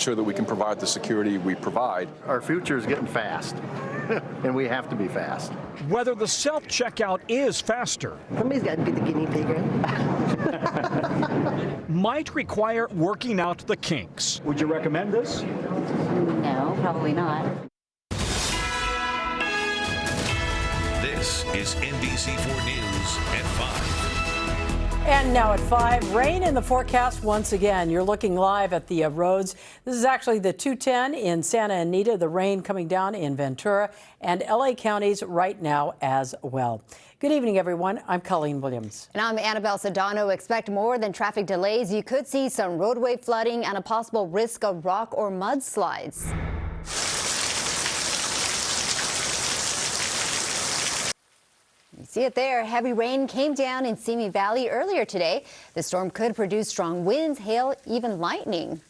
Sure that we can provide the security we provide. Our future is getting fast, and we have to be fast. Whether the self-checkout is faster Somebody's got to be the guinea pig, right? might require working out the kinks. Would you recommend this? No, probably not. This is NBC4 News at 5. And now at 5, rain in the forecast once again. You're looking live at the roads. This is actually the 210 in Santa Anita, the rain coming down in Ventura and LA counties right now as well. Good evening, everyone. I'm Colleen Williams. And I'm Annabelle Sedano. Expect more than traffic delays. You could see some roadway flooding and a possible risk of rock or mudslides. You see it there. Heavy rain came down in Simi Valley earlier today. The storm could produce strong winds, hail, even lightning.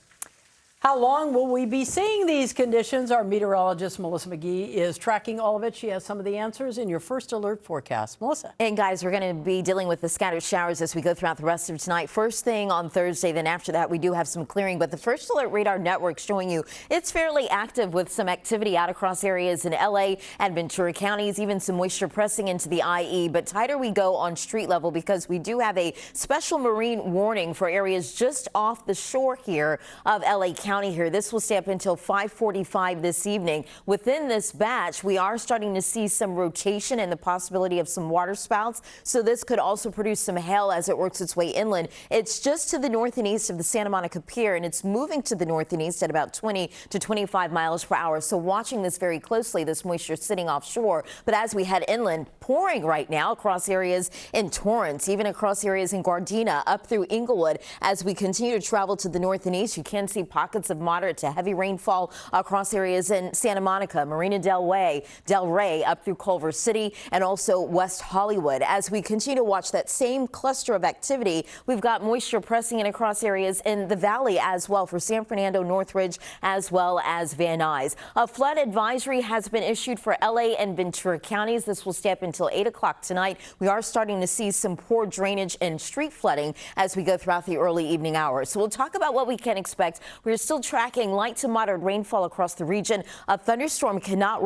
How long will we be seeing these conditions? Our meteorologist, Melissa McGee, is tracking all of it. She has some of the answers in your first alert forecast. Melissa. And guys, we're going to be dealing with the scattered showers as we go throughout the rest of tonight. First thing on Thursday, then after that, we do have some clearing. But the First Alert Radar Network showing you it's fairly active with some activity out across areas in LA and Ventura counties, even some moisture pressing into the IE. But tighter we go on street level because we do have a special marine warning for areas just off the shore here of LA County here. This will stay up until 5:45 this evening. Within this batch, we are starting to see some rotation and the possibility of some water spouts. So this could also produce some hail as it works its way inland. It's just to the north and east of the Santa Monica Pier, and it's moving to the north and east at about 20 to 25 miles per hour. So watching this very closely, this moisture sitting offshore. But as we head inland, pouring right now across areas in Torrance, even across areas in Gardena, up through Inglewood. As we continue to travel to the north and east, you can see pockets of moderate to heavy rainfall across areas in Santa Monica, Marina Del Rey, up through Culver City, and also West Hollywood. As we continue to watch that same cluster of activity, we've got moisture pressing in across areas in the valley as well for San Fernando, Northridge, as well as Van Nuys. A flood advisory has been issued for LA and Ventura counties. This will stay up until 8 o'clock tonight. We are starting to see some poor drainage and street flooding as we go throughout the early evening hours. So we'll talk about what we can expect. We're still tracking light to moderate rainfall across the region. A thunderstorm cannot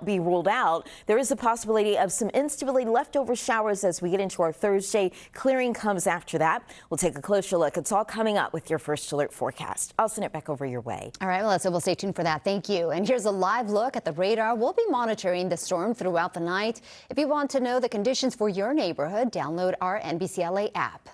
be ruled out. There is a possibility of some instability, leftover showers as we get into our Thursday. Clearing comes after that. We'll take a closer look. It's all coming up with your First Alert forecast. I'll send it back over your way. All right, Melissa, we'll stay tuned for that. Thank you. And here's a live look at the radar. We'll be monitoring the storm throughout the night. If you want to know the conditions for your neighborhood, download our NBC LA app.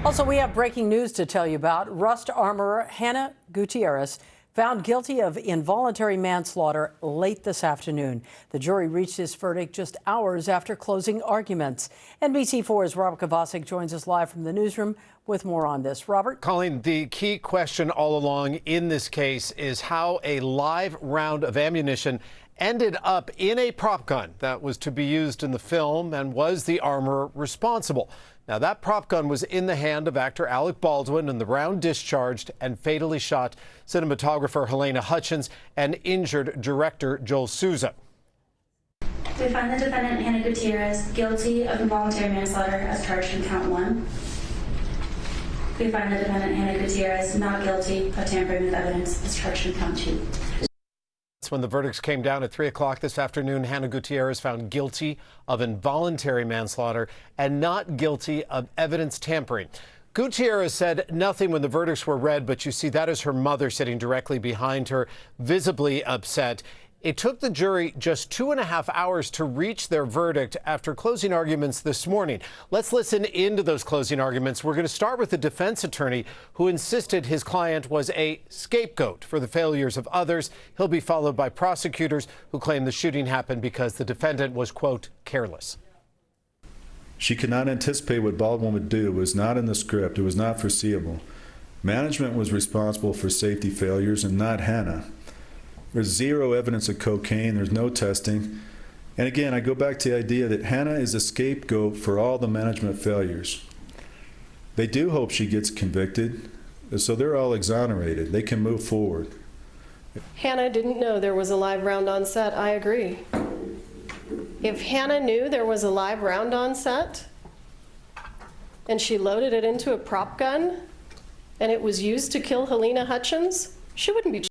Also, we have breaking news to tell you about. Rust armorer Hannah Gutierrez found guilty of involuntary manslaughter late this afternoon. The jury reached this verdict just hours after closing arguments. NBC4's Robert Kovacic joins us live from the newsroom with more on this. Robert? Colleen, the key question all along in this case is how a live round of ammunition ended up in a prop gun that was to be used in the film, and was the armorer responsible? Now, that prop gun was in the hand of actor Alec Baldwin, and the round discharged and fatally shot cinematographer Helena Hutchins and injured director Joel Souza. We find the defendant, Hannah Gutierrez, guilty of involuntary manslaughter as charged in count 1. We find the defendant, Hannah Gutierrez, not guilty of tampering with evidence as charged in count 2. When the verdicts came down at 3 o'clock this afternoon, Hannah Gutierrez found guilty of involuntary manslaughter and not guilty of evidence tampering. Gutierrez said nothing when the verdicts were read, but you see that is her mother sitting directly behind her, visibly upset. It took the jury just 2.5 hours to reach their verdict after closing arguments this morning. Let's listen into those closing arguments. We're going to start with the defense attorney who insisted his client was a scapegoat for the failures of others. He'll be followed by prosecutors who claim the shooting happened because the defendant was, quote, careless. She could not anticipate what Baldwin would do. It was not in the script. It was not foreseeable. Management was responsible for safety failures and not Hannah. There's zero evidence of cocaine. There's no testing. And again, I go back to the idea that Hannah is a scapegoat for all the management failures. They do hope she gets convicted, so they're all exonerated. They can move forward. Hannah didn't know there was a live round on set. I agree. If Hannah knew there was a live round on set and she loaded it into a prop gun and it was used to kill Helena Hutchins, She wouldn't be